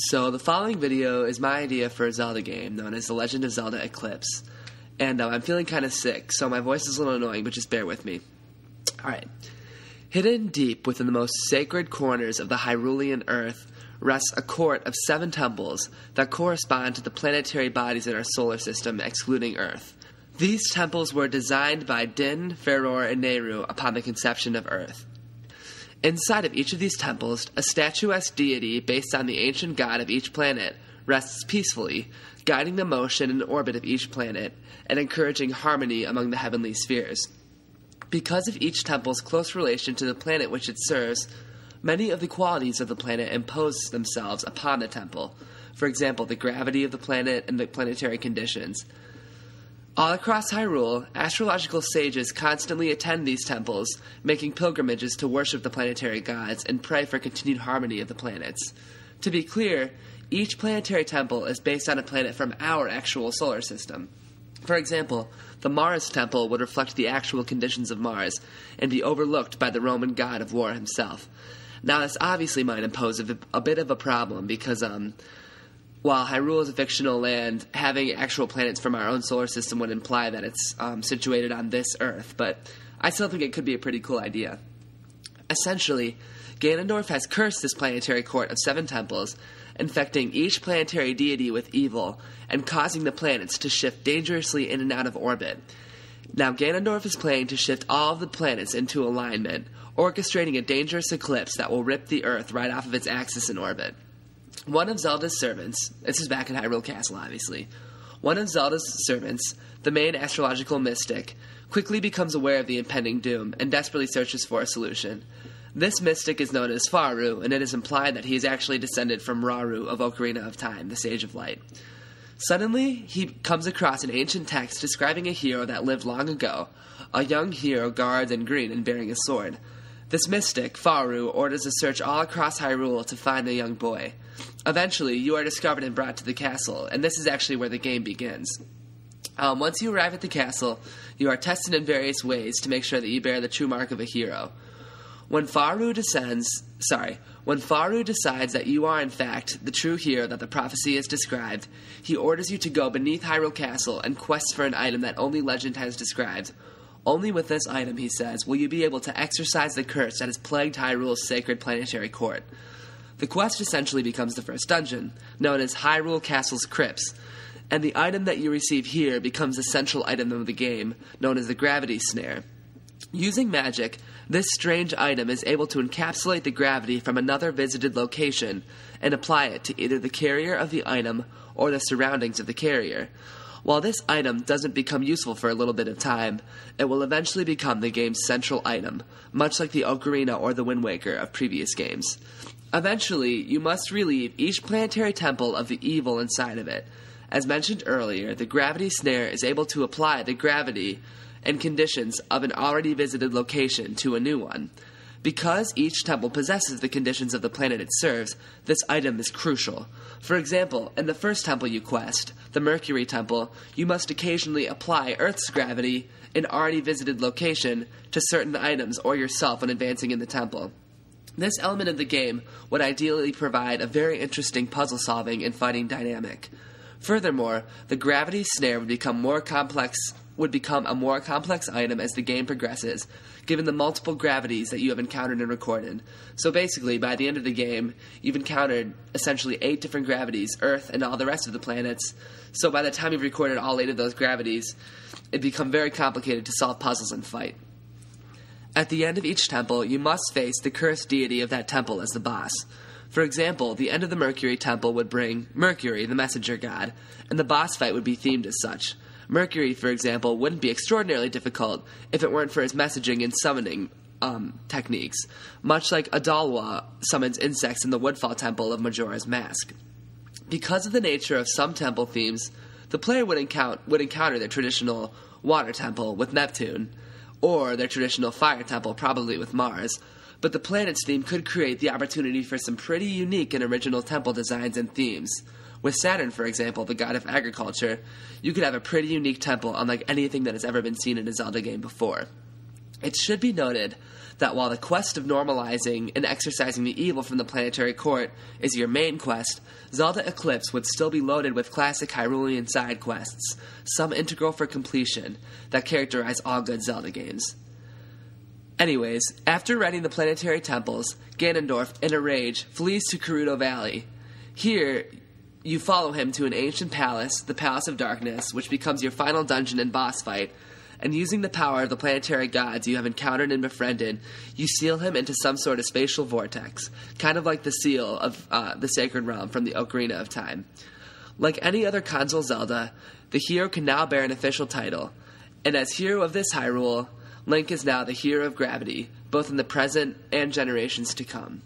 So the following video is my idea for a Zelda game known as The Legend of Zelda Eclipse. And I'm feeling kind of sick, so my voice is a little annoying, but just bear with me. Alright. Hidden deep within the most sacred corners of the Hyrulean earth rests a court of 7 temples that correspond to the planetary bodies in our solar system, excluding Earth. These temples were designed by Din, Feror, and Nehru upon the conception of Earth. Inside of each of these temples, a statuesque deity based on the ancient god of each planet rests peacefully, guiding the motion and orbit of each planet and encouraging harmony among the heavenly spheres. Because of each temple's close relation to the planet which it serves, many of the qualities of the planet impose themselves upon the temple. For example, the gravity of the planet and the planetary conditions. All across Hyrule, astrological sages constantly attend these temples, making pilgrimages to worship the planetary gods and pray for continued harmony of the planets. To be clear, each planetary temple is based on a planet from our actual solar system. For example, the Mars Temple would reflect the actual conditions of Mars and be overlooked by the Roman god of war himself. Now, this obviously might impose a bit of a problem because, while Hyrule is a fictional land, having actual planets from our own solar system would imply that it's situated on this Earth, but I still think it could be a pretty cool idea. Essentially, Ganondorf has cursed this planetary court of 7 temples, infecting each planetary deity with evil and causing the planets to shift dangerously in and out of orbit. Now, Ganondorf is planning to shift all of the planets into alignment, orchestrating a dangerous eclipse that will rip the Earth right off of its axis in orbit. One of Zelda's servants, this is back in Hyrule Castle obviously, one of Zelda's servants, the main astrological mystic, quickly becomes aware of the impending doom and desperately searches for a solution. This mystic is known as Faru, and it is implied that he is actually descended from Rauru of Ocarina of Time, the Sage of Light. Suddenly, he comes across an ancient text describing a hero that lived long ago, a young hero garbed in green and bearing a sword. This mystic, Faru, orders a search all across Hyrule to find the young boy. Eventually, you are discovered and brought to the castle, and this is actually where the game begins. Once you arrive at the castle, you are tested in various ways to make sure that you bear the true mark of a hero. When Faru decides that you are in fact the true hero that the prophecy has described, he orders you to go beneath Hyrule Castle and quest for an item that only legend has described. Only with this item, he says, will you be able to exorcise the curse that has plagued Hyrule's sacred planetary court. The quest essentially becomes the first dungeon, known as Hyrule Castle's Crypts, and the item that you receive here becomes the central item of the game, known as the Gravity Snare. Using magic, this strange item is able to encapsulate the gravity from another visited location and apply it to either the carrier of the item or the surroundings of the carrier. While this item doesn't become useful for a little bit of time, it will eventually become the game's central item, much like the Ocarina or the Wind Waker of previous games. Eventually, you must relieve each planetary temple of the evil inside of it. As mentioned earlier, the Gravity Snare is able to apply the gravity and conditions of an already visited location to a new one. Because each temple possesses the conditions of the planet it serves, this item is crucial. For example, in the first temple you quest, the Mercury Temple, you must occasionally apply Earth's gravity in already visited location to certain items or yourself when advancing in the temple. This element of the game would ideally provide a very interesting puzzle-solving and fighting dynamic. Furthermore, the Gravity Snare would become a more complex item as the game progresses, given the multiple gravities that you have encountered and recorded. So basically, by the end of the game, you've encountered essentially 8 different gravities, Earth and all the rest of the planets. So by the time you've recorded all 8 of those gravities, it'd become very complicated to solve puzzles and fight. At the end of each temple, you must face the cursed deity of that temple as the boss. For example, the end of the Mercury Temple would bring Mercury, the messenger god, and the boss fight would be themed as such. Mercury, for example, wouldn't be extraordinarily difficult if it weren't for his messaging and summoning techniques, much like Adalwa summons insects in the Woodfall Temple of Majora's Mask. Because of the nature of some temple themes, the player would encounter their traditional water temple with Neptune, or their traditional fire temple, probably with Mars, but the planet's theme could create the opportunity for some pretty unique and original temple designs and themes. With Saturn, for example, the god of agriculture, you could have a pretty unique temple unlike anything that has ever been seen in a Zelda game before. It should be noted that while the quest of normalizing and exorcising the evil from the planetary court is your main quest, Zelda Eclipse would still be loaded with classic Hyrulean side quests, some integral for completion, that characterize all good Zelda games. Anyways, after raiding the planetary temples, Ganondorf, in a rage, flees to Gerudo Valley. Here, you follow him to an ancient palace, the Palace of Darkness, which becomes your final dungeon and boss fight, and using the power of the planetary gods you have encountered and befriended, you seal him into some sort of spatial vortex, kind of like the seal of the Sacred Realm from the Ocarina of Time. Like any other console Zelda, the hero can now bear an official title, and as hero of this Hyrule, Link is now the hero of Gravity, both in the present and generations to come.